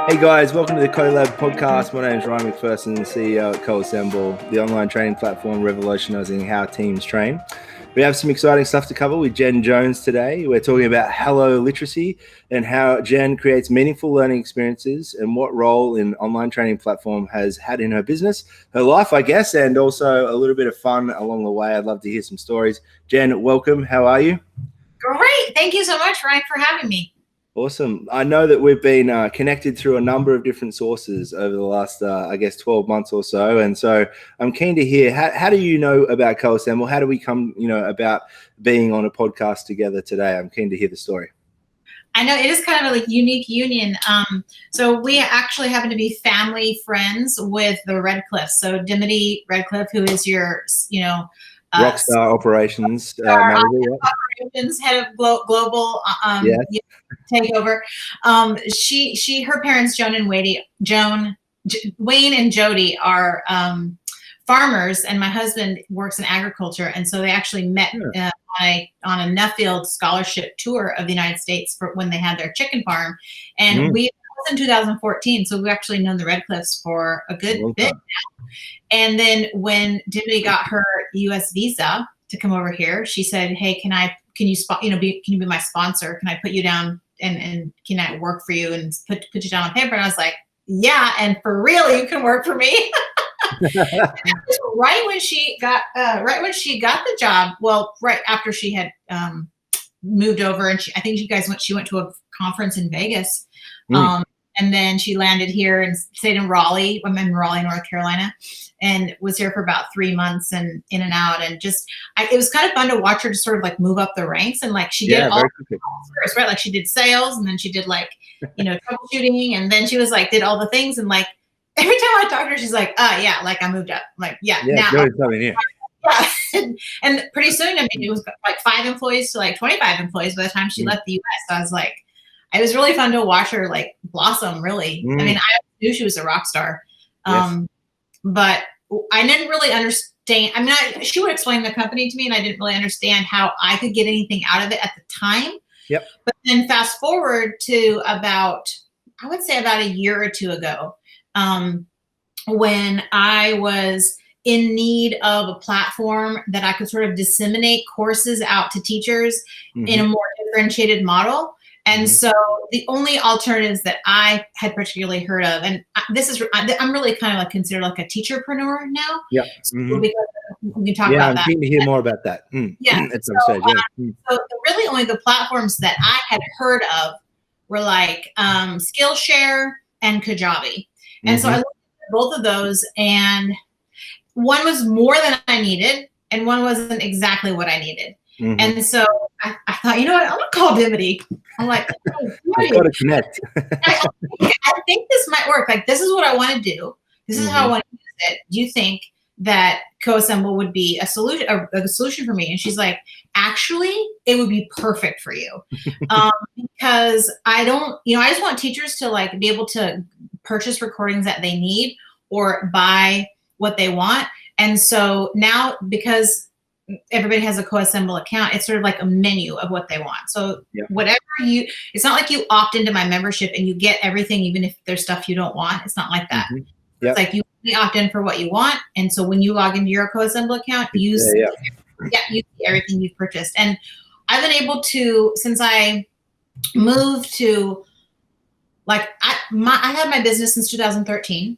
Hey guys, welcome to the CoLab podcast. My name is Ryan Macpherson, CEO at Co-Founder, the online training platform revolutionizing how teams train. We have some exciting stuff to cover with Jen Jones today. We're talking about Hello Literacy and how Jen creates meaningful learning experiences and what role an online training platform has had in her business, her life, I guess, and also a little bit of fun along the way. I'd love to hear some stories. Jen, welcome. How are you? Great. Thank you so much, Ryan, for having me. Awesome. I know that we've been connected through a number of different sources over the last, 12 months or so. And so I'm keen to hear, how do you know about Coassemble? How do we come, about being on a podcast together today? I'm keen to hear the story. I know it is kind of a unique union. So we actually happen to be family friends with the Redcliffe. So Dimity Redcliffe, who is your, Rockstar operations operations head of global takeover. Her parents, Wayne and Jody, are farmers, and my husband works in agriculture, and so they actually met on a Nuffield scholarship tour of the United States for when they had their chicken farm, and that was in 2014. So we've actually known the Redcliffes for a good bit now. And then when Dimity got her U.S. visa to come over here, she said, "Hey, can you be my sponsor? Can I put you down and can I work for you and put you down on paper?" And I was like, "Yeah, and for real, you can work for me." Right when she got the job, well, right after she had moved over, and I think she went to a conference in Vegas. And then she landed here and stayed in Raleigh. I'm in Raleigh, North Carolina, and was here for about 3 months and in and out. And it was kind of fun to watch her just sort of like move up the ranks. And like she did all first, right? Like she did sales, and then she did troubleshooting, and then she was like did all the things. And like every time I talk to her, she's like, yeah, like I moved up. I'm like, yeah, now. Yeah. And pretty soon, I mean, it was like 5 employees to like 25 employees by the time she left the U.S. So I was like, it was really fun to watch her like blossom, really. I mean, I knew she was a rock star, but I didn't really understand. I mean, she would explain the company to me, and I didn't really understand how I could get anything out of it at the time. Yep. But then fast forward to about a year or two ago, when I was in need of a platform that I could sort of disseminate courses out to teachers in a more differentiated model. And so the only alternatives that I had particularly heard of, and I'm really kind of like considered like a teacherpreneur now. Yeah. So because we can talk about that. I'm keen to hear more about that. Yeah. So really only the platforms that I had heard of were like Skillshare and Kajabi. And so I looked at both of those, and one was more than I needed, and one wasn't exactly what I needed. And so I thought, you know what, I'm gonna call Dimity. I'm like, I've got to connect. I think this might work. Like, this is what I want to do. This is how I want to use it. Do you think that Coassemble would be a solution for me? And she's like, actually, it would be perfect for you. Because I just want teachers to like be able to purchase recordings that they need or buy what they want. And so now, because everybody has a Coassemble account, it's sort of like a menu of what they want. So whatever it's not like you opt into my membership and you get everything, even if there's stuff you don't want. It's not like that. It's like you opt in for what you want. And so when you log into your Coassemble account, you see everything you've purchased. And I've been able to, since I moved to, like, I had my business since 2013.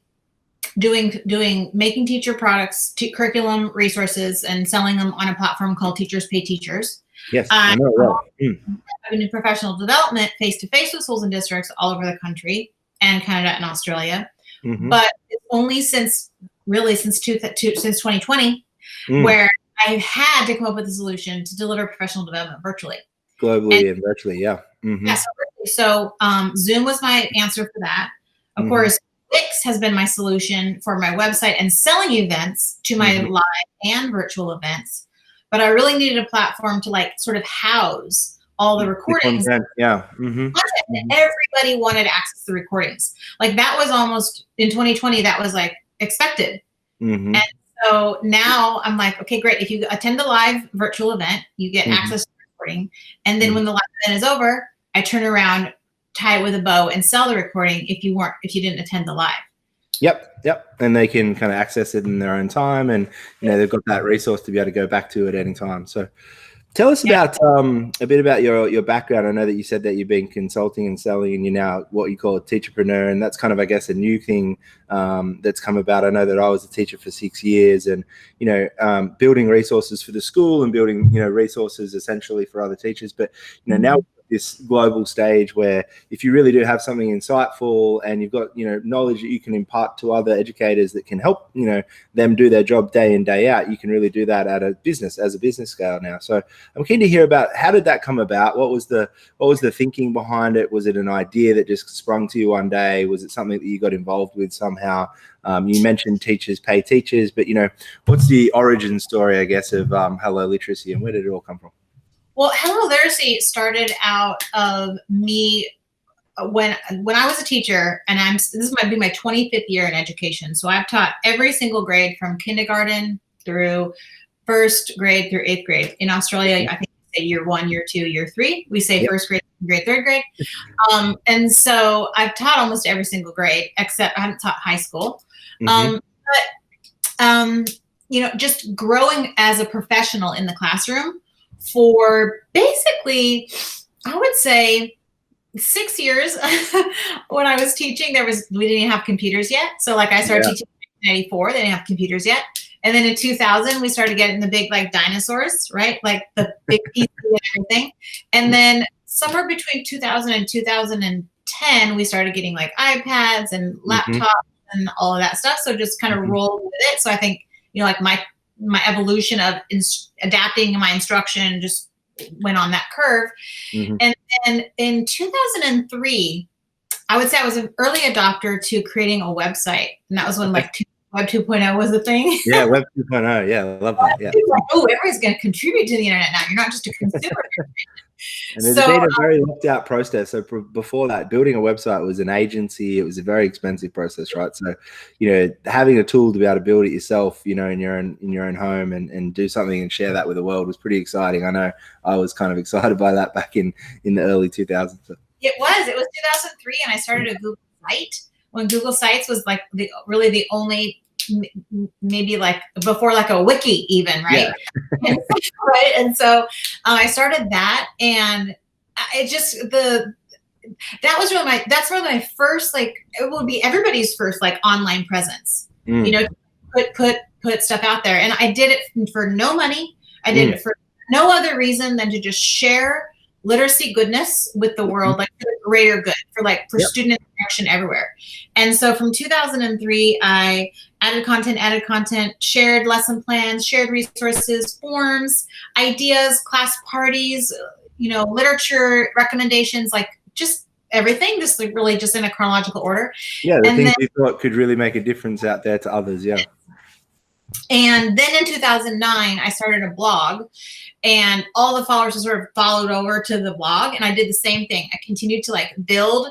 Making teacher products, curriculum resources, and selling them on a platform called Teachers Pay Teachers. Yes, I know well. I've been in professional development face-to-face with schools and districts all over the country and Canada and Australia. But it's only since 2020 where I've had to come up with a solution to deliver professional development virtually. Globally and virtually, So Zoom was my answer for that. Of course, Wix has been my solution for my website and selling events to my live and virtual events. But I really needed a platform to like sort of house all the recordings. Everybody wanted access to the recordings. Like that was almost in 2020, that was like expected. And so now I'm like, okay, great. If you attend a live virtual event, you get access to recording. And then when the live event is over, I turn around, tie it with a bow, and sell the recording if you didn't attend the live. Yep. And they can kind of access it in their own time, and they've got that resource to be able to go back to at any time. So tell us about a bit about your background. I know that you said that you've been consulting and selling, and you're now what you call a teacherpreneur, and that's kind of, I guess, a new thing that's come about. I know that I was a teacher for 6 years, and building resources for the school and building resources essentially for other teachers. But now this global stage where if you really do have something insightful and you've got knowledge that you can impart to other educators that can help them do their job day in, day out, you can really do that as a business scale now. So I'm keen to hear about, how did that come about? What was the thinking behind it? Was it an idea that just sprung to you one day? Was it something that you got involved with somehow? You mentioned teachers pay teachers, but what's the origin story, I guess, of Hello Literacy, and where did it all come from? Well, Hello Literacy started out of me when I was a teacher, and this might be my 25th year in education. So I've taught every single grade from kindergarten through first grade through 8th grade. In Australia, I think they say year 1, year 2, year 3. We say first grade, grade, 3rd grade. And so I've taught almost every single grade, except I haven't taught high school. Just growing as a professional in the classroom for basically, I would say 6 years. When I was teaching, we didn't have computers yet. So like I started teaching in 1994, they didn't have computers yet. And then in 2000, we started getting the big like dinosaurs, right? Like the big PC and everything. And then somewhere between 2000 and 2010, we started getting like iPads and laptops and all of that stuff. So just kind of rolled with it. So I think, like my evolution of adapting my instruction just went on that curve. And then in 2003, I would say I was an early adopter to creating a website. And that was when like Web 2.0 was a thing. Yeah, Web 2.0. Yeah, I love that. Yeah. Like, everybody's going to contribute to the internet now. You're not just a consumer. And it's been a very locked out process. So before that, building a website was an agency. It was a very expensive process, right? So, having a tool to be able to build it yourself, in your own home and do something and share that with the world was pretty exciting. I know I was kind of excited by that back in the early 2000s. It was 2003, and I started a Google site when Google Sites was like really the only, maybe like before like a wiki even, right? Yeah. Right. And so I started that, and it just that's really my first, like, it would be everybody's first like online presence. Put stuff out there, and I did it for no money. I did it for no other reason than to just share literacy goodness with the world, like for the greater good, for student interaction everywhere. And so from 2003, I added content, shared lesson plans, shared resources, forms, ideas, class parties, literature recommendations, like just everything, just like really just in a chronological order. Yeah, the things you thought could really make a difference out there to others. Yeah. And then in 2009, I started a blog, and all the followers sort of followed over to the blog, and I did the same thing. I continued to like build,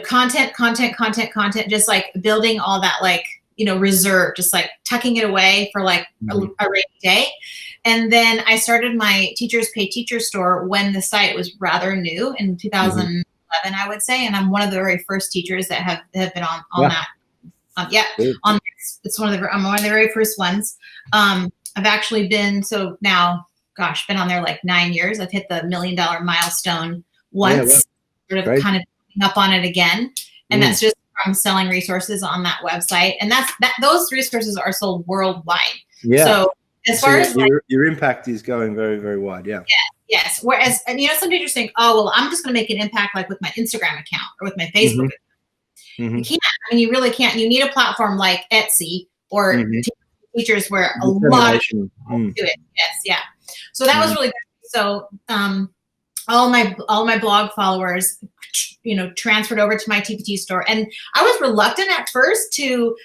content, just like building all that, like, reserve, just like tucking it away for like a rainy day. And then I started my Teachers Pay Teacher store when the site was rather new in 2011, I would say. And I'm one of the very first teachers that have been on that. I'm one of the very first ones. I've actually been, been on there like 9 years. I've hit the $1 million milestone once, sort of kind of up on it again. And that's just from selling resources on that website. And those resources are sold worldwide. Yeah. So as far as your impact is going very, very wide. Yeah. Yes. Whereas, some teachers think, oh, well, I'm just going to make an impact like with my Instagram account or with my Facebook account. You can't. You really can't. You need a platform like Etsy or teachers where a lot of people do it. Yes, yeah. So that was really good. So all my blog followers, transferred over to my TPT store, and I was reluctant at first to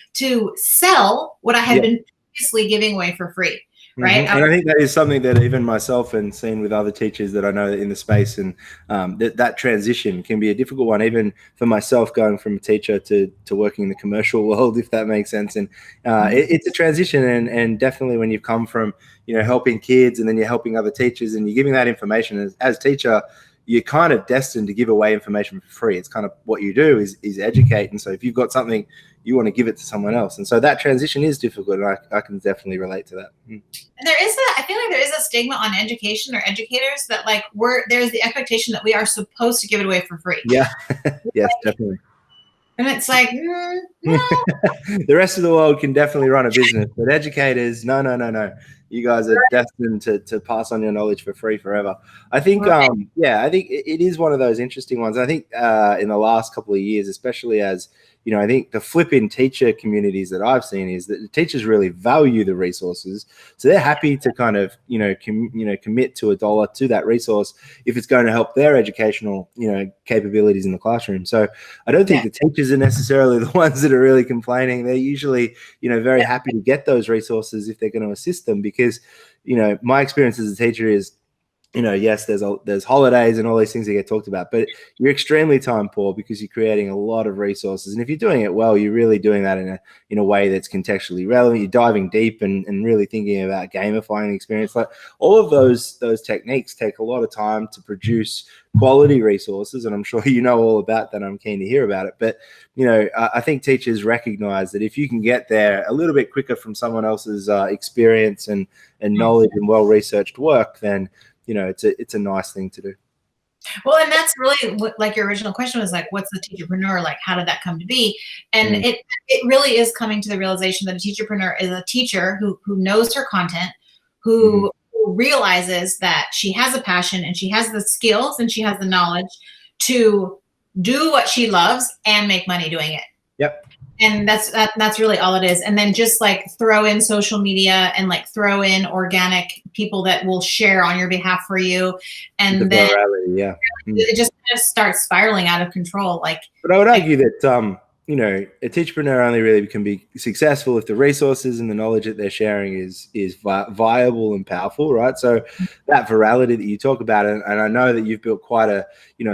sell what I had been previously giving away for free, right? And I think that is something that even myself and seen with other teachers that I know in the space, and that transition can be a difficult one, even for myself going from a teacher to working in the commercial world, if that makes sense. And it's a transition, and definitely when you've come from, helping kids and then you're helping other teachers and you're giving that information as teacher, you're kind of destined to give away information for free. It's kind of what you do is educate. And so if you've got something, you want to give it to someone else. And so that transition is difficult. And I can definitely relate to that. And I feel like there is a stigma on education or educators that like there's the expectation that we are supposed to give it away for free. Yeah. Yes, definitely. And it's like, no. The rest of the world can definitely run a business, but educators, no. You guys are destined to pass on your knowledge for free forever. I think, I think it is one of those interesting ones. I think in the last couple of years, especially as, I think the flip in teacher communities that I've seen is that the teachers really value the resources. So they're happy to kind of, commit to $1 to that resource if it's going to help their educational, capabilities in the classroom. So I don't think the teachers are necessarily the ones that are really complaining. They're usually, very happy to get those resources if they're going to assist them, because, my experience as a teacher is, yes, there's holidays and all these things that get talked about, but you're extremely time poor because you're creating a lot of resources. And if you're doing it well, you're really doing that in a way that's contextually relevant. You're diving deep and really thinking about gamifying the experience. Like all of those techniques take a lot of time to produce quality resources. And I'm sure you know all about that. I'm keen to hear about it. But, I think teachers recognize that if you can get there a little bit quicker from someone else's experience and knowledge and well-researched work, then it's a nice thing to do. Well, and that's really what, like your original question was like, what's the teacherpreneur? Like, how did that come to be? And it really is coming to the realization that a teacherpreneur is a teacher who knows her content, who realizes that she has a passion and she has the skills and she has the knowledge to do what she loves and make money doing it. Yep. And that's really all it is. And then just like throw in social media and like throw in organic people that will share on your behalf for you. And then it just kind of starts spiraling out of control. But I would argue that, a teacherpreneur only really can be successful if the resources and the knowledge that they're sharing is viable and powerful, right? So that virality that you talk about, and I know that you've built quite a,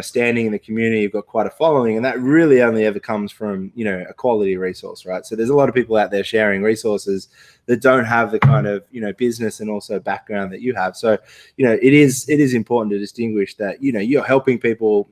standing in the community, you've got quite a following, and that really only ever comes from, a quality resource, right? So there's a lot of people out there sharing resources that don't have the kind of, business and also background that you have. So, it is important to distinguish that, you're helping people,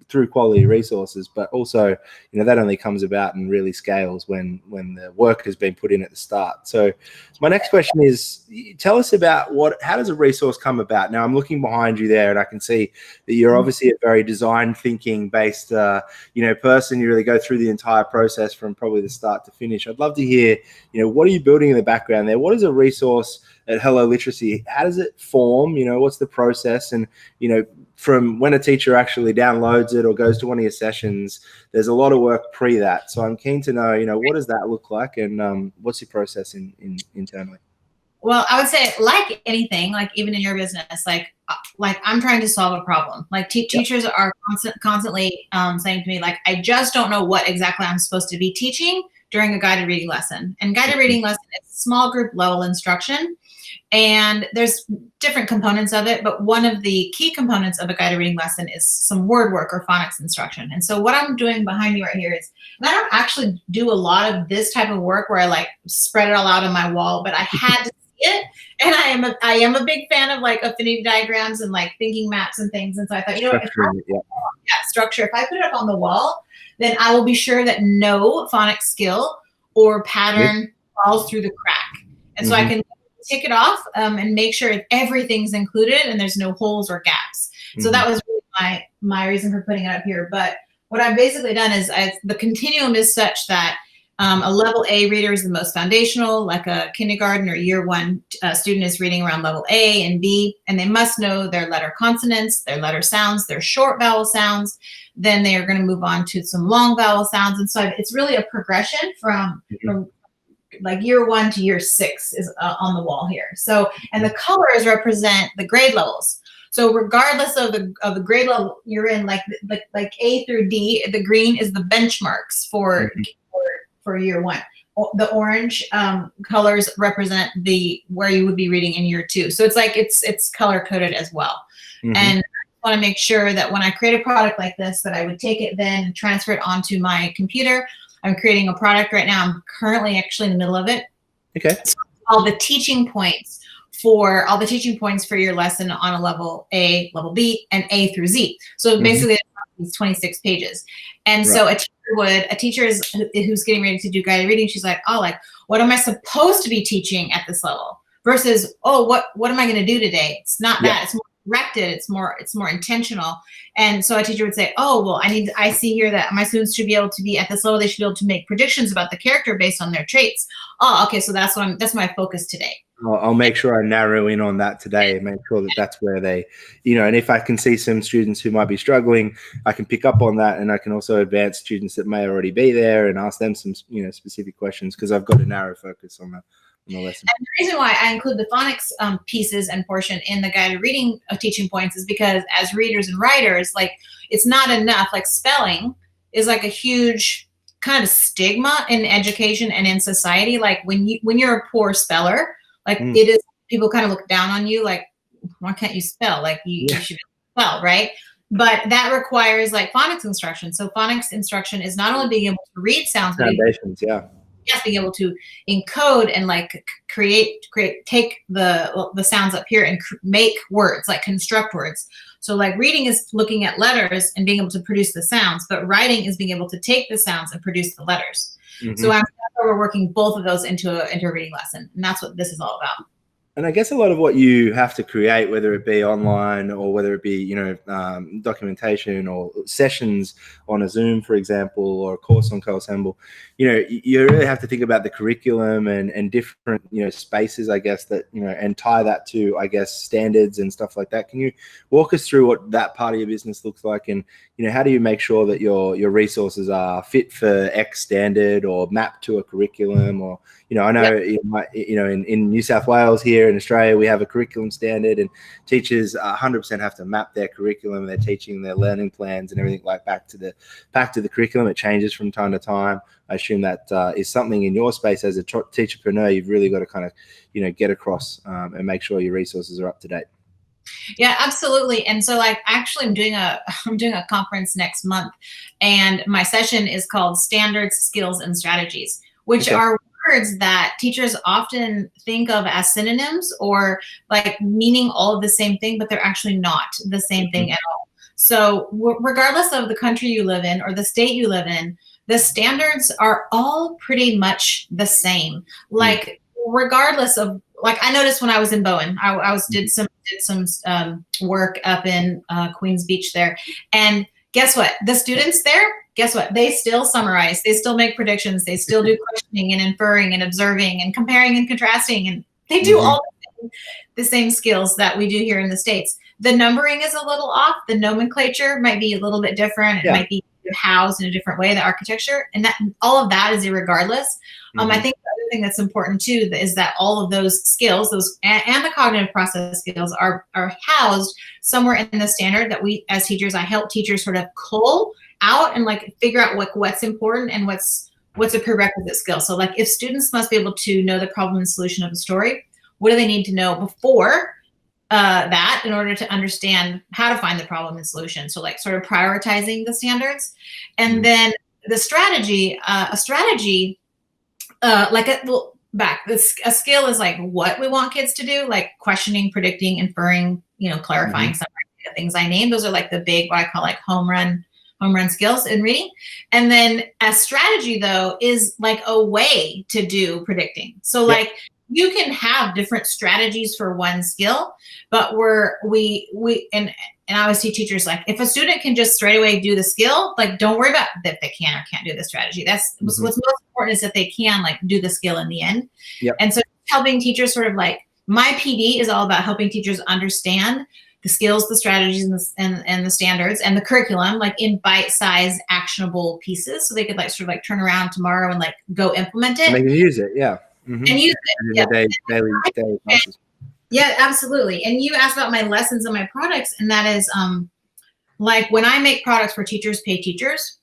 through quality resources, but also, that only comes about and really scales when the work has been put in at the start. So my next question is, tell us about how does a resource come about? Now I'm looking behind you there and I can see that you're obviously a very design thinking based, person. You really go through the entire process from probably the start to finish. I'd love to hear, what are you building in the background there? What is a resource at Hello Literacy? How does it form? What's the process? And, from when a teacher actually downloads it or goes to one of your sessions, there's a lot of work pre that. So I'm keen to know, what does that look like, and what's your process internally? Well, I would say, like anything, like even in your business, like I'm trying to solve a problem. Like teachers are constantly saying to me, like, I just don't know what exactly I'm supposed to be teaching during a guided reading lesson. And guided reading lesson is small group level instruction. And there's different components of it, but one of the key components of a guided reading lesson is some word work or phonics instruction. And so what I'm doing behind me right here is, and I don't actually do a lot of this type of work where I like spread it all out on my wall, but I had to see it. And I am a big fan of like affinity diagrams and like thinking maps and things. And so I thought, structure, if I put it up on the wall, then I will be sure that no phonics skill or pattern falls through the crack. And so I can tick it off and make sure everything's included and there's no holes or gaps. So that was really my reason for putting it up here. But what I've basically done is the continuum is such that a level A reader is the most foundational, like a kindergarten or year one student is reading around level A and B, and they must know their letter consonants, their letter sounds, their short vowel sounds. Then they are going to move on to some long vowel sounds. And so it's really a progression from like year 1 to year 6 is on the wall here. So, and the colors represent the grade levels. So regardless of the grade level you're in, like A through D, the green is the benchmarks for year 1. the orange colors represent where you would be reading in year 2. So it's like it's color coded as well. Mm-hmm. And I want to make sure that when I create a product like this, that I would take it then and transfer it onto my computer. I'm creating a product right now. I'm currently actually in the middle of it. Okay. So all the teaching points for your lesson on a level A, level B, and A through Z. So basically it's 26 pages. And so a teacher who's getting ready to do guided reading, she's like, oh, like, what am I supposed to be teaching at this level? Versus, oh, what am I going to do today? It's not that. It's more directed. It's more intentional. And so a teacher would say, oh, well, I see here that my students should be able to be at this level. They should be able to make predictions about the character based on their traits. Oh, okay. So that's my focus today. I'll make sure I narrow in on that today and make sure that that's where they, and if I can see some students who might be struggling, I can pick up on that, and I can also advance students that may already be there and ask them some, specific questions, because I've got a narrow focus on the lesson. And the reason why I include the phonics pieces and portion in the guided reading teaching points is because as readers and writers, like, it's not enough. Like, spelling is like a huge kind of stigma in education and in society. Like, when you're a poor speller, like it is, people kind of look down on you, like, why can't you spell? Like, you should spell, right? But that requires like phonics instruction. So phonics instruction is not only being able to read sounds, Foundations, yes, being able to encode and like take the sounds up here and make words, like construct words. So like reading is looking at letters and being able to produce the sounds, but writing is being able to take the sounds and produce the letters. So we're working both of those into a reading lesson, and that's what this is all about. And I guess a lot of what you have to create, whether it be online or whether it be, documentation or sessions on a Zoom, for example, or a course on Coassemble, you really have to think about the curriculum and different, spaces, I guess, that, and tie that to, I guess, standards and stuff like that. Can you walk us through what that part of your business looks like? And, how do you make sure that your resources are fit for X standard or mapped to a curriculum? Or, I know, in New South Wales here in Australia, we have a curriculum standard, and teachers 100% have to map their curriculum, their teaching, their learning plans and everything like back to the curriculum. It changes from time to time. I assume that is something in your space as a teacherpreneur, you've really got to kind of, get across and make sure your resources are up to date. Yeah, absolutely. And so like, actually I'm doing a conference next month, and my session is called Standards, Skills, and Strategies, which are words that teachers often think of as synonyms or like meaning all of the same thing, but they're actually not the same thing at all. So regardless of the country you live in or the state you live in, the standards are all pretty much the same. Like, regardless of, like, I noticed when I was in Bowen, I did some work up in Queens Beach there, and guess what? The students there, guess what? They still summarize. They still make predictions. They still do questioning and inferring and observing and comparing and contrasting, and they do all the same skills that we do here in the States. The numbering is a little off. The nomenclature might be a little bit different. It might be housed in a different way, the architecture, and that all of that is irregardless. I think the other thing that's important too is that all of those skills, and the cognitive process skills are housed somewhere in the standard that we as teachers, I help teachers sort of cull out and like figure out what's important and what's a prerequisite skill. So like, if students must be able to know the problem and solution of a story, what do they need to know before that in order to understand how to find the problem and solution? So like, sort of prioritizing the standards. And then the strategy, a skill is like what we want kids to do, like questioning, predicting, inferring, clarifying, some of the things I named. Those are like the big, what I call like home run skills in reading. And then a strategy though is like a way to do predicting. So like, you can have different strategies for one skill, but and I always teach teachers, like, if a student can just straight away do the skill, like, don't worry about that they can or can't do the strategy. That's what's most important, is that they can like do the skill in the end. And so helping teachers sort of like, my PD is all about helping teachers understand the skills, the strategies, and the standards and the curriculum, like in bite-sized actionable pieces. So they could like sort of like turn around tomorrow and like go implement it. And they can use it. And use it. Daily classes. Yeah, absolutely. And you asked about my lessons and my products, and that is like, when I make products for teachers pay teachers,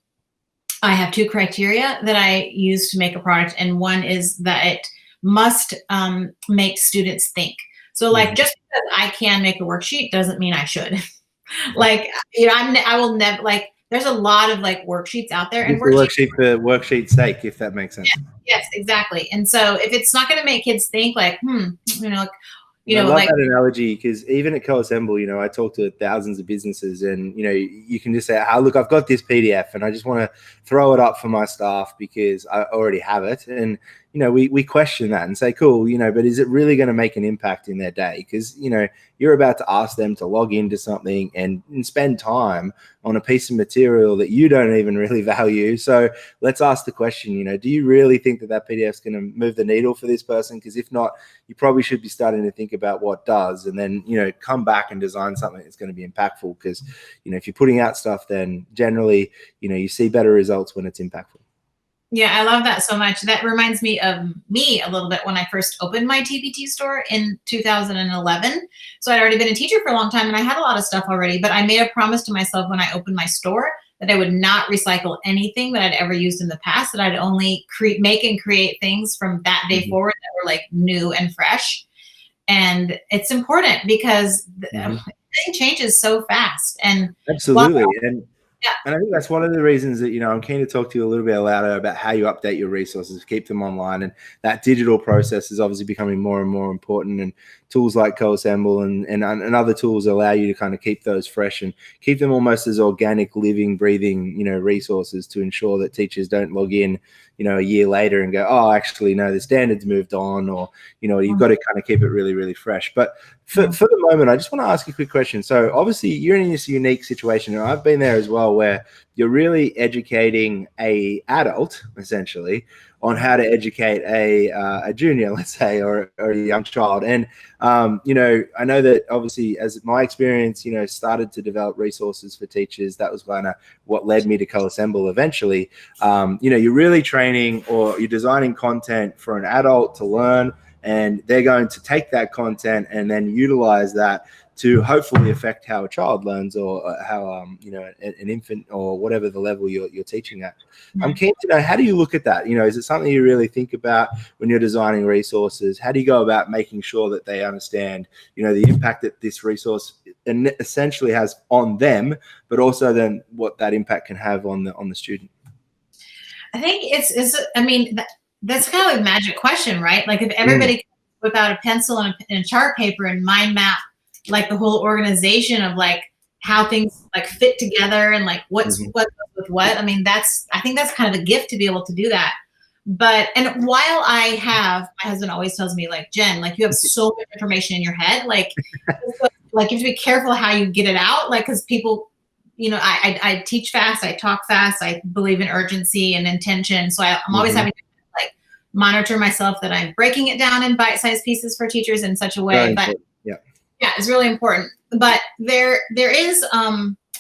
I have two criteria that I use to make a product, and one is that it must make students think. So, like, just because I can make a worksheet doesn't mean I should. Like, I will never, like, there's a lot of like worksheets out there, and It's the worksheet for worksheet's sake, if that makes sense. yes, exactly. And so if it's not going to make kids think, like, I love that analogy, because even at Coassemble, I talk to thousands of businesses, and you can just say, "Oh, look, I've got this PDF, and I just want to throw it up for my staff because I already have it." And we question that and say, "Cool, but is it really going to make an impact in their day?" Because you're about to ask them to log into something and spend time on a piece of material that you don't even really value. So let's ask the question, do you really think that PDF is going to move the needle for this person? Because if not, you probably should be starting to think about what does, and then, come back and design something that's going to be impactful. Because, if you're putting out stuff, then generally, you see better results when it's impactful. Yeah, I love that so much. That reminds me of me a little bit when I first opened my TPT store in 2011. So I'd already been a teacher for a long time, and I had a lot of stuff already, but I made a promise to myself when I opened my store that I would not recycle anything that I'd ever used in the past, that I'd only make and create things from that day forward that were like new and fresh. And it's important because everything changes so fast. And absolutely. And I think that's one of the reasons that, I'm keen to talk to you a little bit louder about how you update your resources, keep them online. And that digital process is obviously becoming more and more important. And tools like Coassemble and other tools allow you to kind of keep those fresh and keep them almost as organic, living, breathing, resources, to ensure that teachers don't log in, a year later and go, oh, actually, no, the standards moved on, or, you've got to kind of keep it really, really fresh. But for the moment, I just want to ask you a quick question. So obviously you're in this unique situation, and I've been there as well, where you're really educating a adult, essentially, on how to educate a junior, let's say, or a young child. And, I know that obviously, as my experience, started to develop resources for teachers, that was kind of what led me to Coassemble eventually. You're really training, or you're designing content for an adult to learn, and they're going to take that content and then utilize that to hopefully affect how a child learns, or how an infant, or whatever the level you're teaching at. I'm keen to know, how do you look at that? Is it something you really think about when you're designing resources? How do you go about making sure that they understand, the impact that this resource essentially has on them, but also then what that impact can have on the student? I think that's kind of a magic question, right? Like, if everybody could whip out a pencil and a chart paper and mind map like the whole organization of like how things like fit together, and like what goes with what. I think that's kind of a gift to be able to do that. And while my husband always tells me, like, Jen, like, you have so much information in your head, like you have to be careful how you get it out. Like, because people, I teach fast, I talk fast, I believe in urgency and intention. So I'm always having to like monitor myself that I'm breaking it down in bite-sized pieces for teachers in such a way. But yeah, it's really important. But there's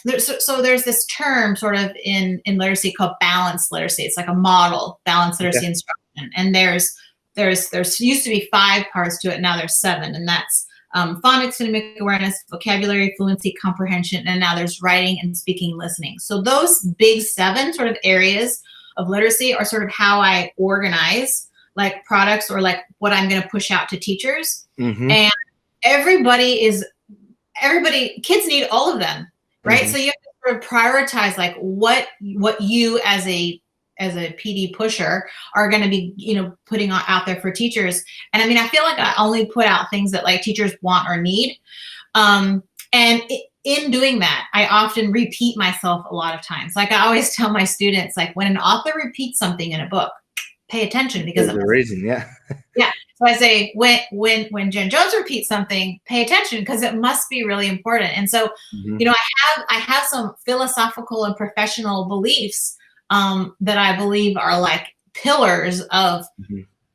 this term sort of in literacy called balanced literacy. It's like a model, balanced literacy instruction. And there's used to be 5 parts to it. Now there's 7, and that's phonics, phonemic awareness, vocabulary, fluency, comprehension, and now there's writing and speaking, listening. So those big 7 sort of areas of literacy are sort of how I organize like products, or like what I'm going to push out to teachers. And kids need all of them, right? So you have to sort of prioritize like what you as a PD pusher are going to be, putting out there for teachers. And I feel like I only put out things that like teachers want or need. In doing that, I often repeat myself a lot of times. Like, I always tell my students, like, when an author repeats something in a book, pay attention, because there's a reason. Yeah. So I say, when Jen Jones repeats something, pay attention, because it must be really important. And so, I have some philosophical and professional beliefs that I believe are like pillars of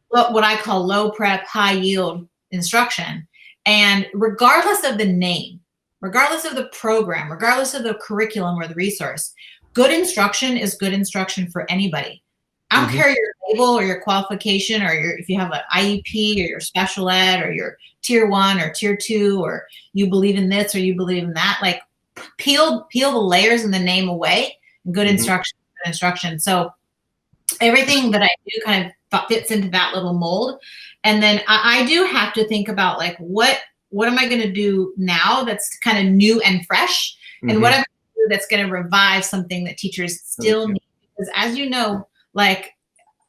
what I call low prep, high yield instruction. And regardless of the name, regardless of the program, regardless of the curriculum or the resource, good instruction is good instruction for anybody. I don't care your label or your qualification, or if you have an IEP or your special ed or your tier 1 or tier 2, or you believe in this or you believe in that. Like, peel the layers and the name away. Good instruction is instruction. So everything that I do kind of fits into that little mold. And then I do have to think about like, what am I going to do now that's kind of new and fresh? And what am I going to do that's going to revive something that teachers still need? Because as you know, like,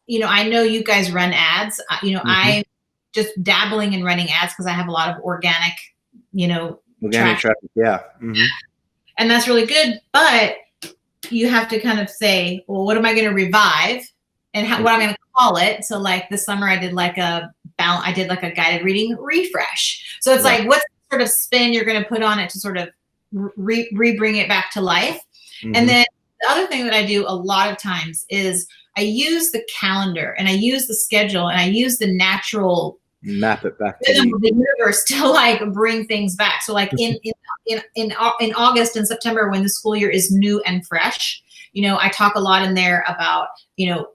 I know you guys run ads. I'm just dabbling in running ads because I have a lot of organic, traffic. Yeah. And that's really good. But you have to kind of say, well, what am I going to revive and what I'm going to call it? So like this summer I did like a guided reading refresh. So it's like, what's the sort of spin you're going to put on it to sort of bring it back to life? And then the other thing that I do a lot of times is I use the calendar and I use the schedule and I use the natural map it back to the universe to like bring things back. So like in August and September, when the school year is new and fresh, I talk a lot in there about,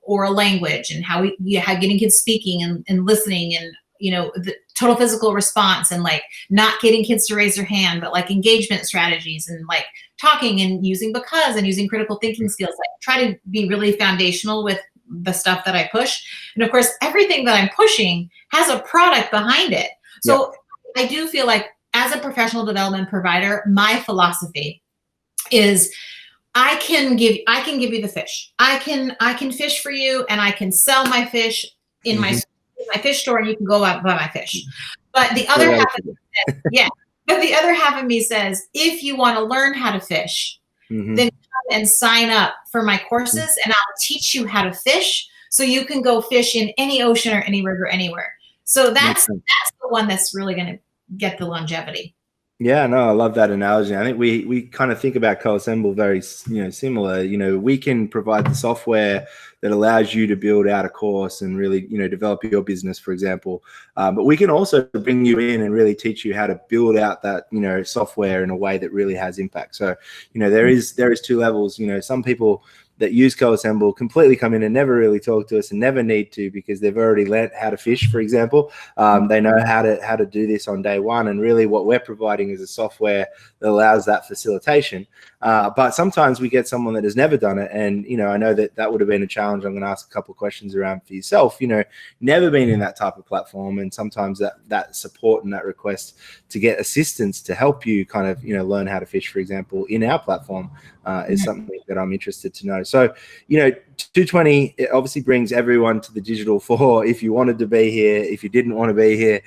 oral language and how getting kids speaking and listening and, the total physical response and like not getting kids to raise their hand, but like engagement strategies and like talking and using because and using critical thinking skills. Like try to be really foundational with the stuff that I push. And of course, everything that I'm pushing has a product behind it. So I do feel like as a professional development provider, my philosophy is I can give you the fish. I can fish for you and I can sell my fish in my fish store and you can go out and buy my fish. But the other half of me says, but the other half of me says, if you want to learn how to fish, then come and sign up for my courses and I'll teach you how to fish so you can go fish in any ocean or any river anywhere. So that's the one that's really going to get the longevity. Yeah, no, I love that analogy. I think we kind of think about Coassemble very, similar. We can provide the software that allows you to build out a course and really, develop your business, for example. But we can also bring you in and really teach you how to build out that, software in a way that really has impact. So, there is two levels. Some people that use Coassemble completely come in and never really talk to us and never need to because they've already learned how to fish, for example. They know how to do this on day one. And really what we're providing is a software that allows that facilitation. But sometimes we get someone that has never done it. And, I know that would have been a challenge. I'm going to ask a couple of questions around for yourself, never been in that type of platform. And sometimes that support and that request to get assistance to help you kind of, learn how to fish, for example, in our platform is something that I'm interested to know. So, 220, it obviously brings everyone to the digital floor. If you wanted to be here, if you didn't want to be here,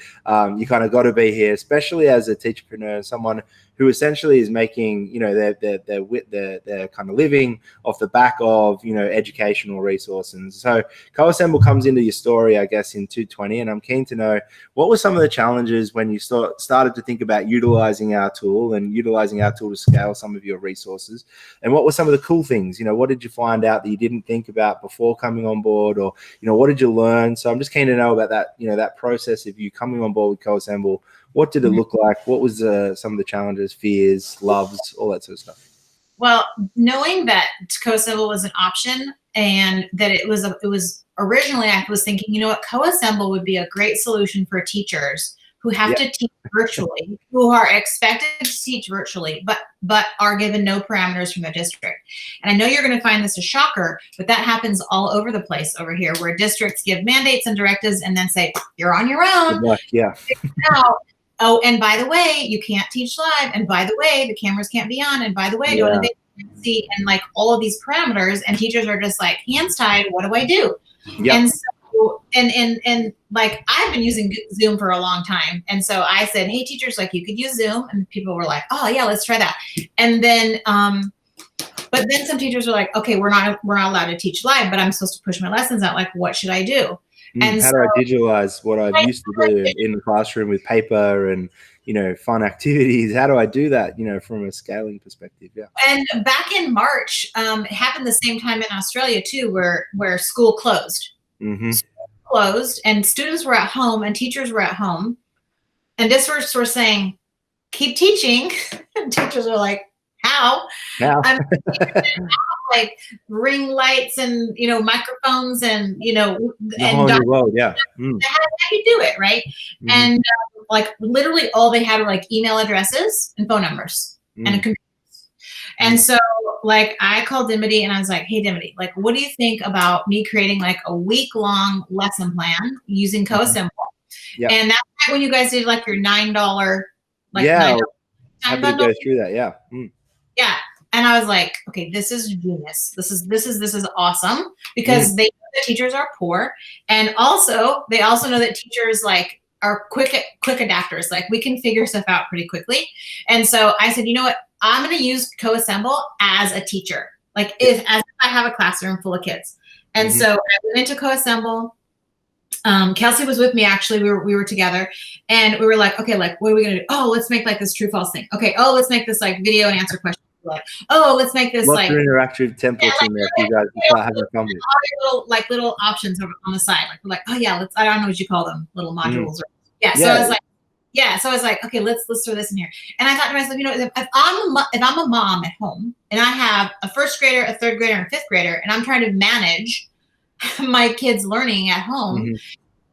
you kind of got to be here, especially as a teacherpreneur, someone who essentially is making, their kind of living off the back of, educational resources. So Coassemble comes into your story, I guess, in 220, and I'm keen to know what were some of the challenges when you started to think about utilizing our tool to scale some of your resources, and what were some of the cool things? What did you find out that you didn't think about before coming on board, or what did you learn? So I'm just keen to know about that, that process of you coming on board with Coassemble. What did it look like? What was some of the challenges, fears, loves, all that sort of stuff? Well, knowing that Coassemble was an option and that it was originally, I was thinking, Coassemble would be a great solution for teachers who have to teach virtually, who are expected to teach virtually, but are given no parameters from their district. And I know you're going to find this a shocker, but that happens all over the place over here, where districts give mandates and directives and then say, you're on your own. Good luck. Yeah. Oh, and by the way, you can't teach live. And by the way, the cameras can't be on. And by the way, don't see, and like all of these parameters, and teachers are just like hands tied. What do I do? Yep. And so, and like I've been using Zoom for a long time. And so I said, hey, teachers, like you could use Zoom. And people were like, oh yeah, let's try that. And then, but then some teachers were like, okay, we're not allowed to teach live, but I'm supposed to push my lessons out. Like, what should I do? And how do I digitalize what I used to do in the classroom with paper and, fun activities? How do I do that, from a scaling perspective? Yeah. And back in March, it happened the same time in Australia too, where school closed. School closed and students were at home and teachers were at home and districts were saying, keep teaching. And teachers are like, how? Like ring lights and microphones and and world, yeah. How do you do it, right? And like literally all they had were like email addresses and phone numbers and computers. And so like I called Dimity and I was like, hey Dimity, like what do you think about me creating like a week-long lesson plan using CoSimple? Yeah. And that's right when you guys did like your $9, like yeah, $9 time happy to bundle. go through that. Yeah. Yeah. And I was like, okay, this is genius. This is awesome because they know that teachers are poor. And also they also know that teachers like are quick adapters. Like we can figure stuff out pretty quickly. And so I said, you know what? I'm going to use CoAssemble as a teacher. Like as if I have a classroom full of kids. And so I went into CoAssemble. Kelsey was with me actually. We were together and we were like, okay, like what are we gonna do? Oh, let's make like this true false thing. Okay, oh, let's make this like video and answer questions. Like, oh, let's make this Lots like of interactive templates in there for you guys to start having fun with. little options on the side. Like we're like, oh yeah, I don't know what you call them, little modules. Or, so I was like, okay, let's throw this in here. And I thought to myself, you know, if I'm a mom at home and I have a first grader, a third grader, and a fifth grader, and I'm trying to manage my kids learning at home,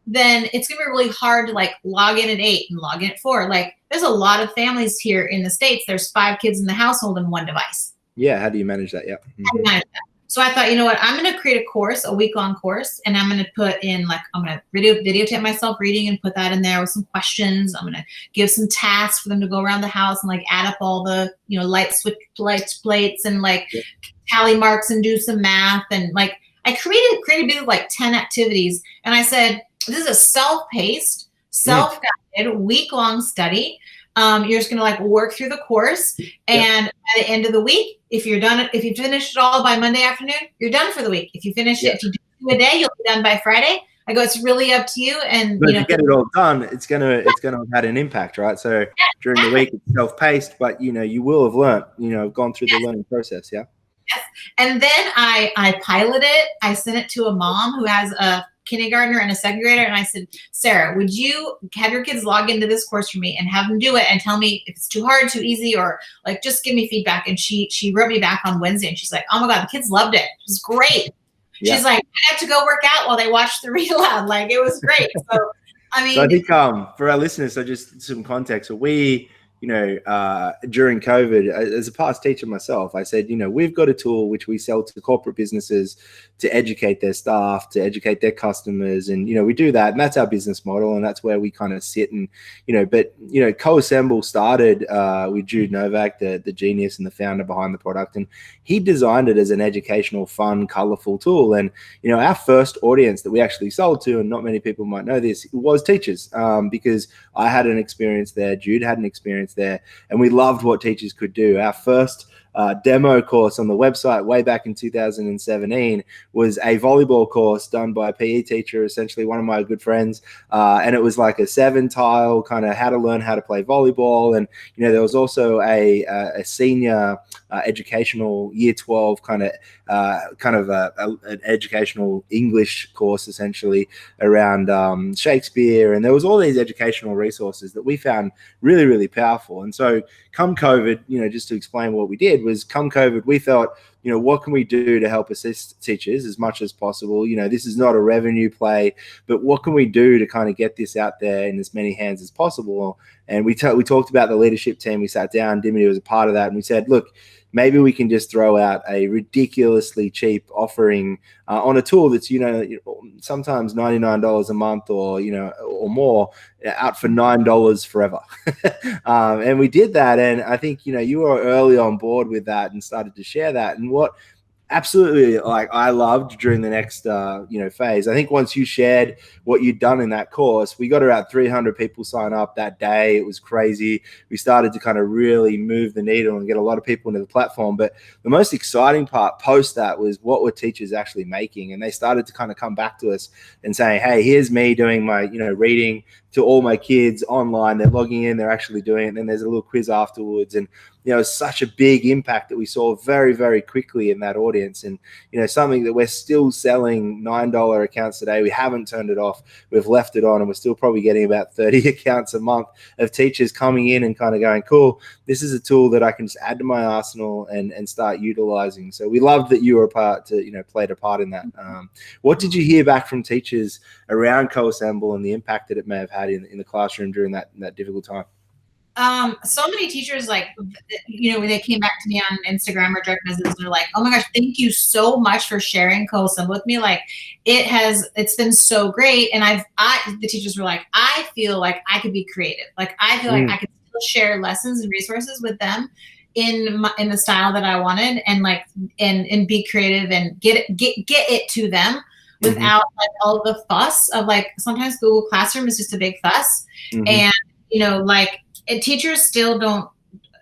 then it's gonna be really hard to like log in at 8 and log in at 4. Like there's a lot of families here in the States. There's 5 kids in the household and 1 device. Yeah, how do you manage that? Yeah. How do you manage that? So I thought, you know what, I'm gonna create a course, a week-long course, and I'm gonna put in like, I'm gonna videotape myself reading and put that in there with some questions. I'm gonna give some tasks for them to go around the house and like add up all the, you know, light plates and like tally marks and do some math. And like I created like 10 activities, and I said, this is a self-paced, self-guided, week-long study. You're just gonna like work through the course, and at the end of the week, if you finish it all by Monday afternoon, you're done for the week. If you finish it, if you do a day, you'll be done by Friday. I go, it's really up to you. And but if you get it all done, it's gonna have had an impact, right? So during the week, it's self-paced, but you know, you will have learned, you know, gone through the learning process. Yeah. Yes. And then I pilot it. I sent it to a mom who has a kindergartner and a second grader, and I said, Sarah, would you have your kids log into this course for me and have them do it and tell me if it's too hard, too easy, or like just give me feedback. And she wrote me back on Wednesday and she's like, oh my God, the kids loved it. It was great. She's like, I have to go work out while they watch the read aloud. Like it was great. So I mean, so I think for our listeners, so just some context. So we, you know, during COVID, as a past teacher myself, I said, you know, we've got a tool which we sell to corporate businesses to educate their staff, to educate their customers. And, you know, we do that, and that's our business model. And that's where we kind of sit. And, you know, but, you know, CoAssemble started with Jude Novak, the genius and the founder behind the product. And he designed it as an educational, fun, colorful tool. And, you know, our first audience that we actually sold to, and not many people might know this, was teachers, because I had an experience there. Jude had an experience there, and we loved what teachers could do. Our first demo course on the website way back in 2017 was a volleyball course done by a PE teacher, essentially one of my good friends, and it was like a 7-tile kind of how to learn how to play volleyball. And you know, there was also a senior educational year 12 kind of an educational English course, essentially around Shakespeare. And there was all these educational resources that we found really, really powerful. And so come COVID, you know, just to explain what we did was, come COVID, we thought, you know, what can we do to help assist teachers as much as possible? You know, this is not a revenue play, but what can we do to kind of get this out there in as many hands as possible? And we talked about the leadership team. We sat down, Dimity was a part of that, and we said, look, maybe we can just throw out a ridiculously cheap offering on a tool that's, you know, sometimes $99 a month or, you know, or more, out for $9 forever. And we did that. And I think, you know, you were early on board with that and started to share that. And what absolutely, like, I loved during the next phase, I think once you shared what you'd done in that course, we got around 300 people sign up that day. It was crazy. We started to kind of really move the needle and get a lot of people into the platform. But the most exciting part post that was, what were teachers actually making? And they started to kind of come back to us and saying, hey, here's me doing my, you know, reading to all my kids online. They're logging in, they're actually doing it. And then there's a little quiz afterwards. And, you know, such a big impact that we saw very, very quickly in that audience. And, you know, something that we're still selling $9 accounts today. We haven't turned it off. We've left it on, and we're still probably getting about 30 accounts a month of teachers coming in and kind of going, cool, this is a tool that I can just add to my arsenal and start utilizing. So we loved that you were played a part in that. What did you hear back from teachers around CoAssemble and the impact that it may have had in the classroom during that difficult time? So many teachers, like, when they came back to me on Instagram or direct messages, they're like, "Oh my gosh, thank you so much for sharing Co-Sim with me. Like, it's been so great." And the teachers were like, "I feel like I could be creative. Like, I feel like I could still share lessons and resources with them in the style that I wanted, and like, and be creative and get it to them without like all the fuss of like, sometimes Google Classroom is just a big fuss, and like." And teachers still don't,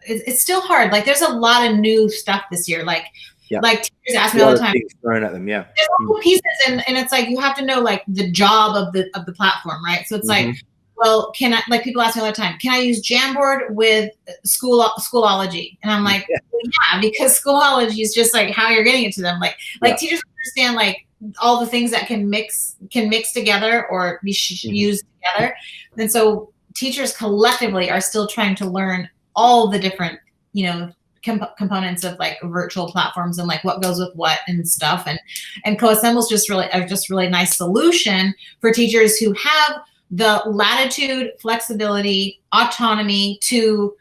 it's still hard. Like, there's a lot of new stuff this year. Like teachers ask me all the time, things thrown at them. Yeah. There's all the pieces, and it's like, you have to know like the job of the platform, right? So it's like, well, like, people ask me all the time, can I use Jamboard with Schoolology? And I'm like, well, yeah, because Schoolology is just like how you're getting it to them. Like teachers understand like all the things that can mix together or be used together. And so teachers collectively are still trying to learn all the different, components of like virtual platforms and like what goes with what and stuff. And Coassemble is just really nice solution for teachers who have the latitude, flexibility, autonomy to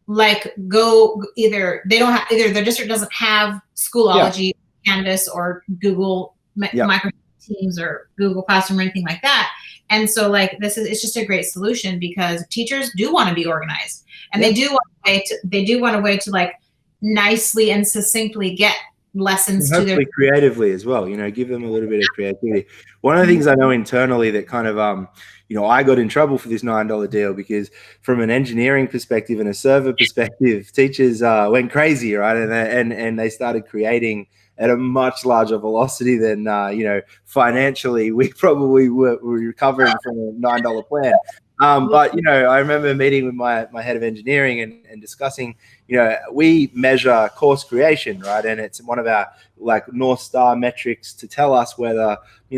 like go either their district doesn't have Schoolology, Canvas, or Google Microsoft Teams or Google Classroom or anything like that. And so like it's just a great solution because teachers do want to be organized, and they do want a way to like nicely and succinctly get lessons and hopefully creatively as well, give them a little bit of creativity. One of the things I know internally that kind of I got in trouble for this $9 deal because from an engineering perspective and a server perspective, teachers went crazy, right? And they started creating at a much larger velocity than financially we probably were recovering from a $9 plan. But I remember meeting with my head of engineering and discussing, we measure course creation, right? And it's one of our like North Star metrics to tell us whether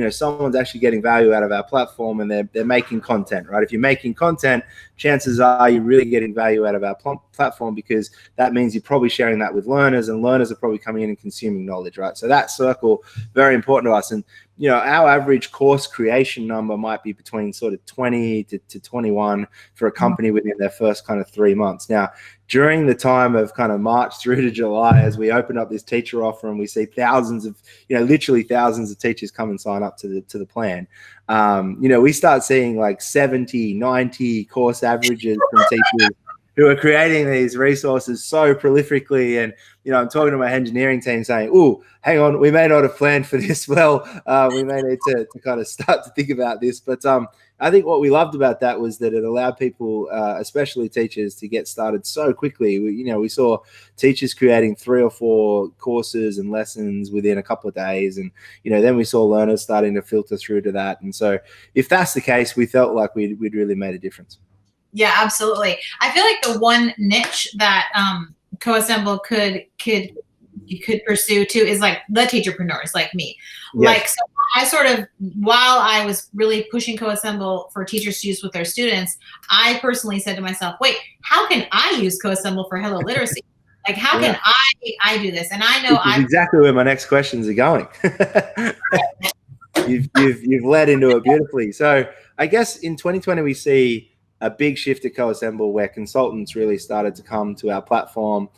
someone's actually getting value out of our platform and they're making content, right? If you're making content, chances are you're really getting value out of our platform, because that means you're probably sharing that with learners, and learners are probably coming in and consuming knowledge, right? So that circle, very important to us. And our average course creation number might be between sort of 20 to 21 for a company within their first kind of 3 months. Now, during the time of kind of March through to July, as we open up this teacher offer and we see thousands of, literally thousands of teachers come and sign up to the plan, we start seeing like 70, 90 course averages from teachers who are creating these resources so prolifically. And, I'm talking to my engineering team saying, "Oh, hang on, we may not have planned for this well. We may need to kind of start to think about this." But I think what we loved about that was that it allowed people, especially teachers, to get started so quickly. We saw teachers creating 3 or 4 courses and lessons within a couple of days. And, then we saw learners starting to filter through to that. And so if that's the case, we felt like we'd really made a difference. Yeah, absolutely. I feel like the one niche that Coassemble could pursue too is like the teacherpreneurs like me. Yes. Like, so I sort of, while I was really pushing Coassemble for teachers to use with their students, I personally said to myself, wait, how can I use Coassemble for Hello Literacy? Like, how can I do this? And I know I'm exactly where my next questions are going. You've led into it beautifully. So I guess in 2020 we see a big shift at Coassemble where consultants really started to come to our platform.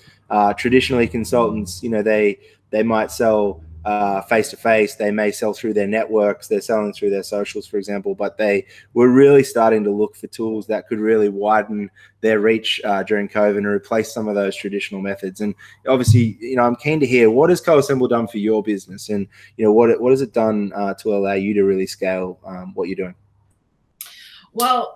Traditionally, consultants, they might sell face-to-face. They may sell through their networks. They're selling through their socials, for example, but they were really starting to look for tools that could really widen their reach during COVID and replace some of those traditional methods. And obviously, I'm keen to hear, what has Coassemble done for your business? And, what has it done to allow you to really scale what you're doing? Well,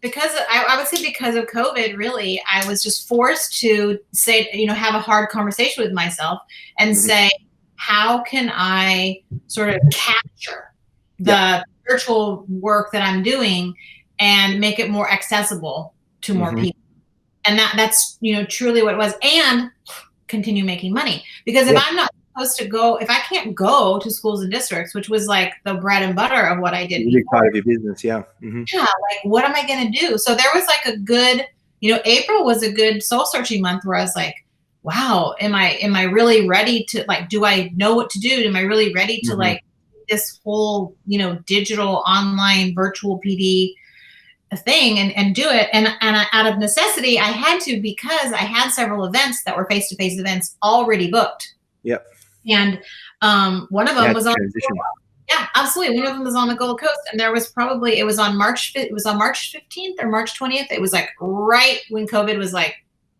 because I would say because of COVID, really, I was just forced to say, have a hard conversation with myself and say, how can I sort of capture the virtual work that I'm doing and make it more accessible to more people? And that's, truly what it was, and continue making money. Because if I'm not supposed to go, if I can't go to schools and districts, which was like the bread and butter of what I did, big part of your business, yeah, like, what am I going to do? So there was like a good, April was a good soul searching month where I was like, wow, am I really ready to, like, do I know what to do? Am I really ready to like this whole, digital online virtual PD a thing and do it. And out of necessity, I had to, because I had several events that were face-to-face events already booked. Yep. And one of them was on, transition. yeah, absolutely. One of them was on the Gold Coast, and there was probably, it was on March 15th or March 20th. It was like right when COVID was like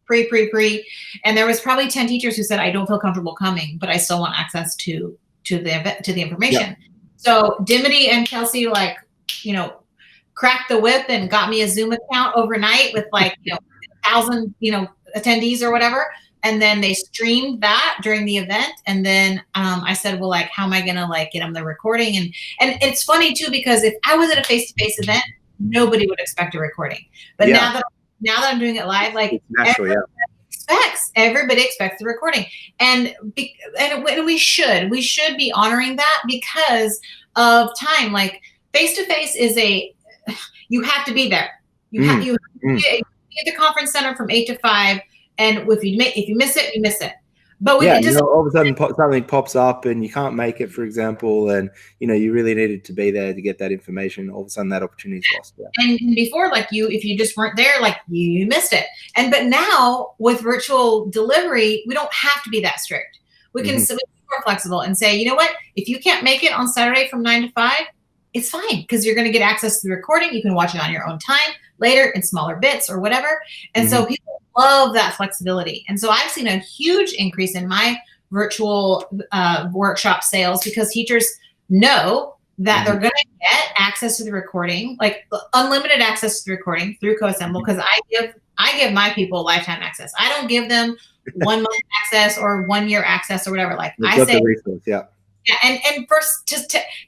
pre. And there was probably 10 teachers who said, I don't feel comfortable coming, but I still want access to the information. Yeah. So Dimity and Kelsey, like, cracked the whip and got me a Zoom account overnight with like, 1,000, attendees or whatever. And then they streamed that during the event. And then I said, well, like, how am I going to like get them the recording? And it's funny too, because if I was at a face-to-face event, nobody would expect a recording. But now that I'm doing it live, like everybody expects the recording. And we should be honoring that because of time. Like face-to-face is you have to be there. You have to be at the conference center from 8 to 5. And if you miss it, you miss it. But all of a sudden something pops up and you can't make it, for example, and you really needed to be there to get that information. All of a sudden, that opportunity is lost. Yeah. And before, like if you just weren't there, like you missed it. But now with virtual delivery, we don't have to be that strict. We can be more flexible and say, you know what? If you can't make it on Saturday from 9 to 5, it's fine because you're going to get access to the recording. You can watch it on your own time later in smaller bits or whatever. And so people love that flexibility. And so I've seen a huge increase in my virtual workshop sales because teachers know that they're going to get access to the recording, like unlimited access to the recording through Coassemble, because I give my people lifetime access. I don't give them 1 month access or 1 year access or whatever. Like I say, yeah. And first,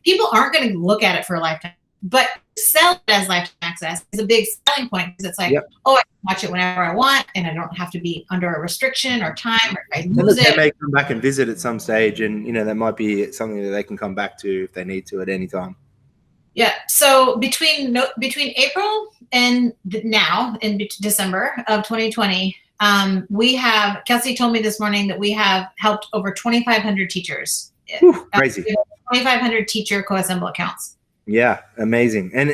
people aren't going to look at it for a lifetime, but sell it as lifetime access is a big selling point because it's like, oh, I can watch it whenever I want, and I don't have to be under a restriction or time. Or if I lose it, they may come back and visit at some stage, and that might be something that they can come back to if they need to at any time. Yeah. So between April and now in December of 2020, we have, Kelsey told me this morning that we have helped over 2,500 teachers. Whew, crazy. 2,500 teacher Coassemble accounts. Yeah, amazing. And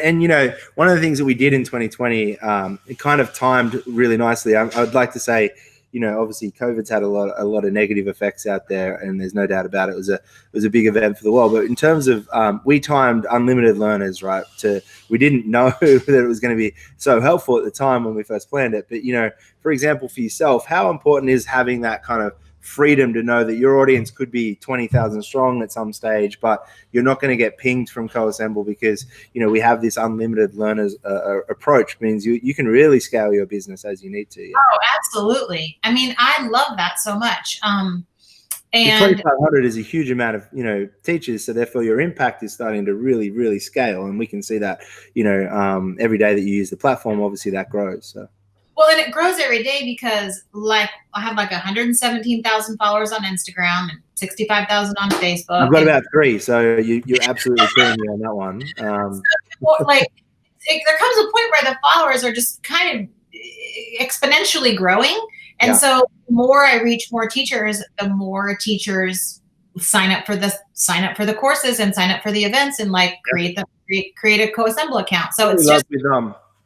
one of the things that we did in 2020, it kind of timed really nicely. I'd like to say, obviously COVID's had a lot of negative effects out there, and there's no doubt about it. It was a big event for the world. But in terms of, we timed unlimited learners, right? We didn't know that it was going to be so helpful at the time when we first planned it. But for example, for yourself, how important is having that kind of freedom to know that your audience could be 20,000 strong at some stage, but you're not going to get pinged from Coassemble because, we have this unlimited learners approach means you can really scale your business as you need to. Yeah. Oh, absolutely. I mean, I love that so much. And 2,500 is a huge amount of, teachers. So therefore your impact is starting to really, really scale. And we can see that, every day that you use the platform, obviously that grows. So. Well, and it grows every day because like I have like 117,000 followers on Instagram and 65,000 on Facebook. I've got about 3, so you're absolutely killing me on that one. There comes a point where the followers are just kind of exponentially growing, and so the more I reach more teachers, the more teachers sign up for the courses and sign up for the events and like create a Coassemble account. So it's just.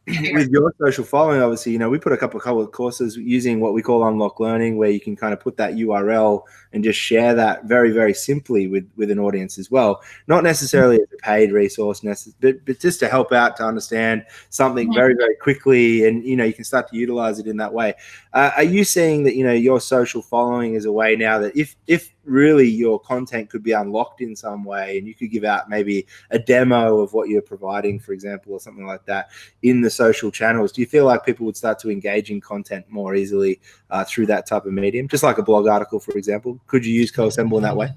With your social following, obviously, we put a couple of courses using what we call Unlock Learning, where you can kind of put that URL and just share that very, very simply with an audience as well. Not necessarily as a paid resource, but just to help out to understand something very, very quickly, and you can start to utilize it in that way. Are you seeing that your social following is a way now that if really your content could be unlocked in some way, and you could give out maybe a demo of what you're providing, for example, or something like that in the social channels, do you feel like people would start to engage in content more easily through that type of medium, just like a blog article, for example? Could you use Coassemble in that way?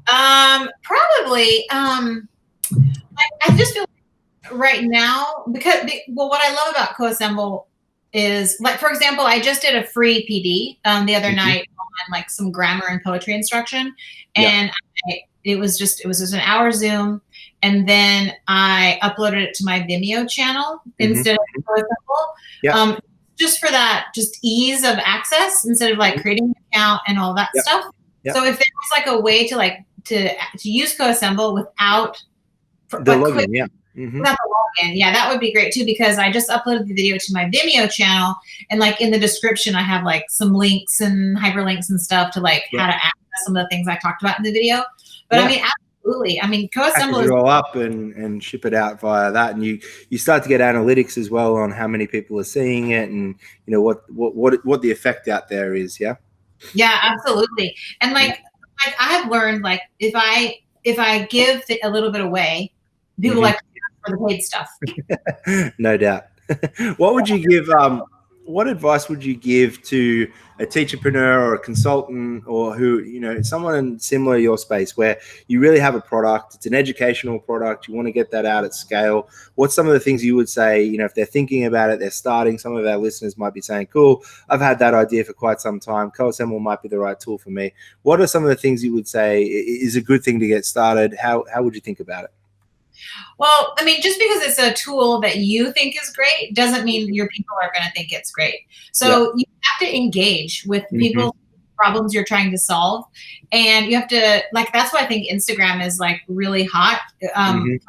Probably. I just feel right now, because what I love about Coassemble is, like, for example, I just did a free PD the other night on like some grammar and poetry instruction, and it was just an hour Zoom, and then I uploaded it to my Vimeo channel instead of Coassemble, just for that ease of access instead of like creating an account and all that stuff. So if there was like a way to use Coassemble without the login, Without the login. Yeah, that would be great too, because I just uploaded the video to my Vimeo channel, and like in the description, I have like some links and hyperlinks and stuff to like how to access some of the things I talked about in the video. But I mean, absolutely. I mean, Coassemble is all up and ship it out via that, and you start to get analytics as well on how many people are seeing it, and you know what the effect out there is. Yeah. Yeah, absolutely. And like I have learned, like if I give a little bit away, people like for the paid stuff. No doubt. What would you give? What advice would you give to a teacherpreneur or a consultant, or who, you know, someone in similar your space where you really have a product, it's an educational product, you want to get that out at scale? What's some of the things you would say, you know, if they're thinking about it, they're starting, some of our listeners might be saying, cool, I've had that idea for quite some time, Coassemble might be the right tool for me. What are some of the things you would say is a good thing to get started? How would you think about it? Well, I mean, just because it's a tool that you think is great doesn't mean your people are going to think it's great. So you have to engage with people's problems you're trying to solve. And you have to, like, that's why I think Instagram is like really hot platform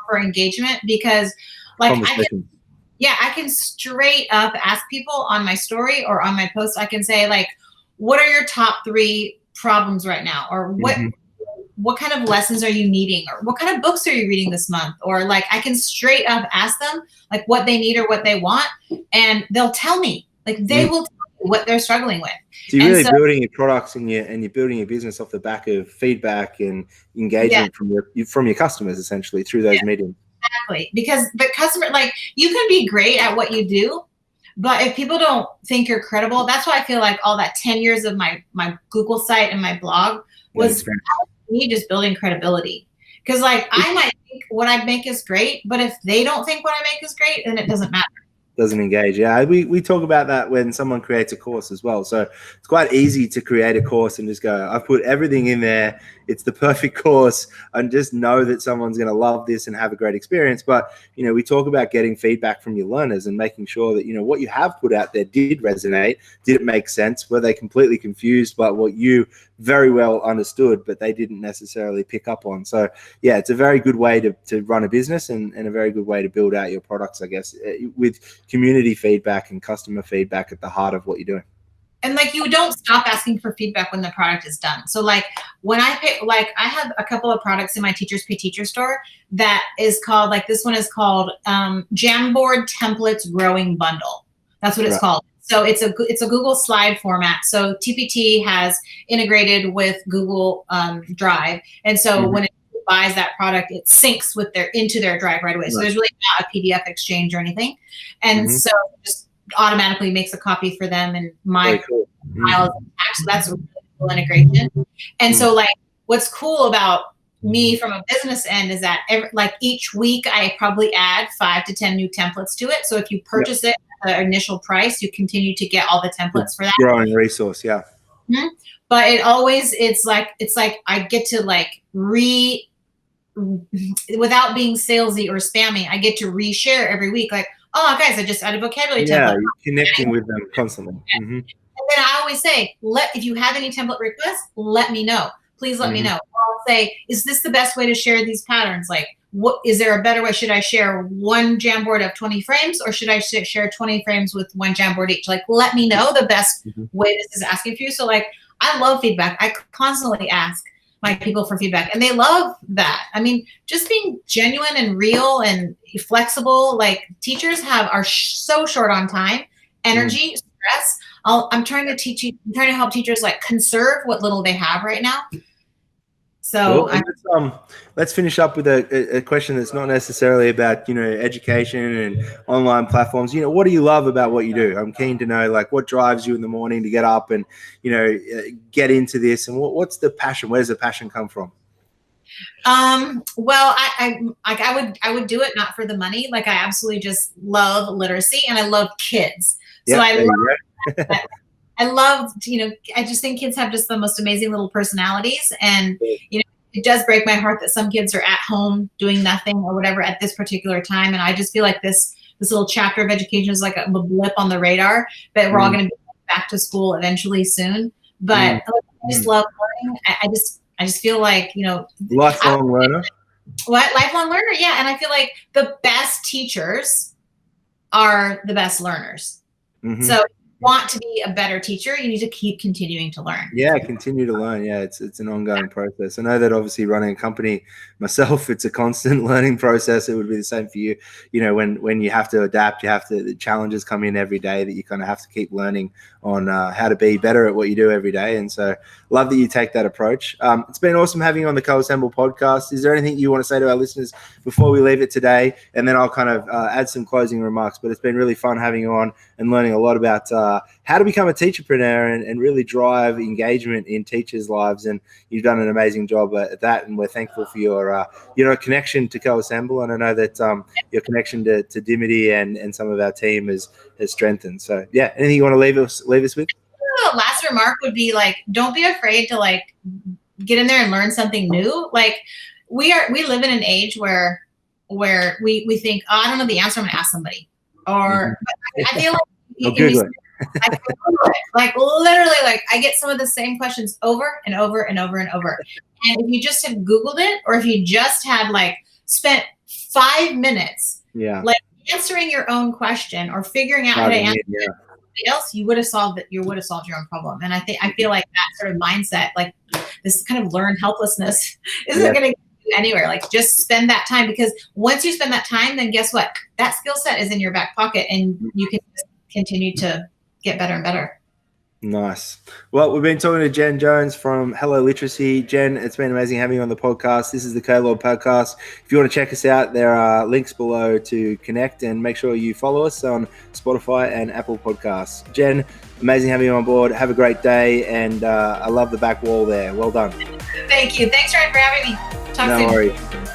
for engagement, because like I can straight up ask people on my story or on my post, I can say like, what are your top 3 problems right now? Or what kind of lessons are you needing, or what kind of books are you reading this month? Or like, I can straight up ask them like what they need or what they want, and they'll tell me, like they will tell me what they're struggling with. So you're really building your products and you're building your business off the back of feedback and engagement from your customers, essentially, through those mediums. Exactly. Because the customer, like, you can be great at what you do, but if people don't think you're credible, that's why I feel like all that 10 years of my Google site and my blog was me just building credibility. Because like, I might think what I make is great, but if they don't think what I make is great, then it doesn't matter. Doesn't engage. Yeah, we talk about that when someone creates a course as well. So it's quite easy to create a course and just go, I've put everything in there, it's the perfect course, and just know that someone's going to love this and have a great experience. But you know, we talk about getting feedback from your learners and making sure that, you know, what you have put out there did resonate, did it make sense, were they completely confused by what you very well understood but they didn't necessarily pick up on. So yeah, it's a very good way to run a business, and a very good way to build out your products, I guess, with community feedback and customer feedback at the heart of what you're doing. And like, you don't stop asking for feedback when the product is done. So like, when I pick, like, I have a couple of products in my Teachers Pay Teacher store that is called, like, this one is called Jamboard Templates Growing Bundle. That's what it's called. So it's a Google slide format. So TPT has integrated with Google Drive, and so when it buys that product, it syncs with into their Drive right away. So there's really not a PDF exchange or anything, and so just automatically makes a copy for them, and my file is attached. So that's a really cool integration. And so like, what's cool about me from a business end is that like each week I probably add 5 to 10 new templates to it. So if you purchase it at the initial price, you continue to get all the templates for that. Growing resource, But it's like I get to like without being salesy or spammy, I get to reshare every week. Like, oh guys, I just added vocabulary template. Yeah, you're connecting with them constantly. And then I always say, if you have any template requests, let me know. Please let me know. I'll say, is this the best way to share these patterns? Like, what is there a better way? Should I share one Jamboard of 20 frames, or should I share 20 frames with one Jamboard each? Like, let me know the best way this is asking for you. So like, I love feedback. I constantly ask my people for feedback, and they love that. I mean, just being genuine and real and flexible. Like, teachers are so short on time, energy, stress. I'm trying to help teachers like conserve what little they have right now. So let's finish up with a question that's not necessarily about, you know, education and online platforms. You know, what do you love about what you do? I'm keen to know, like, what drives you in the morning to get up and, you know, get into this, and what's the passion? Where does the passion come from? Well, I would do it not for the money. Like, I absolutely just love literacy, and I love kids. So I love, you know, I just think kids have just the most amazing little personalities. And, you know, it does break my heart that some kids are at home doing nothing or whatever at this particular time. And I just feel like this little chapter of education is like a blip on the radar, but we're all going to be back to school eventually soon. But I just love learning. I just feel like, you know, lifelong learner. What? Lifelong learner. Yeah. And I feel like the best teachers are the best learners. Mm-hmm. So if you want to be a better teacher, you need to keep continuing to learn. Yeah, continue to learn. Yeah, it's an ongoing process. I know that obviously running a company myself, it's a constant learning process. It would be the same for you. You know, when you have to adapt, the challenges come in every day that you kind of have to keep learning on how to be better at what you do every day. And so love that you take that approach. It's been awesome having you on the Co-Assemble podcast. Is there anything you want to say to our listeners before we leave it today? And then I'll kind of add some closing remarks, but it's been really fun having you on and learning a lot about how to become a teacherpreneur and really drive engagement in teachers' lives. And you've done an amazing job at that. And we're thankful for your connection to Co-Assemble. And I know that your connection to Dimity and some of our team has strengthened. So yeah, anything you want to leave us with? Last remark would be like, don't be afraid to like get in there and learn something new. Like we live in an age where we think, oh, I don't know the answer, I'm gonna ask somebody. Or I feel like like literally, like I get some of the same questions over and over and over and over. And if you just have Googled it, or if you just had like spent 5 minutes, like answering your own question or figuring out how to answer somebody else, you would have solved your own problem. And I feel like that sort of mindset, like this kind of learned helplessness, isn't going to get you anywhere. Like just spend that time, because once you spend that time, then guess what? That skill set is in your back pocket, and you can just continue to get better and better. Nice. Well, we've been talking to Jen Jones from Hello Literacy. Jen, it's been amazing having you on the podcast. This is the CoLab podcast. If you want to check us out, there are links below to connect, and make sure you follow us on Spotify and Apple Podcasts. Jen, amazing having you on board. Have a great day, and I love the back wall there. Well done. Thank you. Thanks, Ryan, for having me. Talk soon. No worries.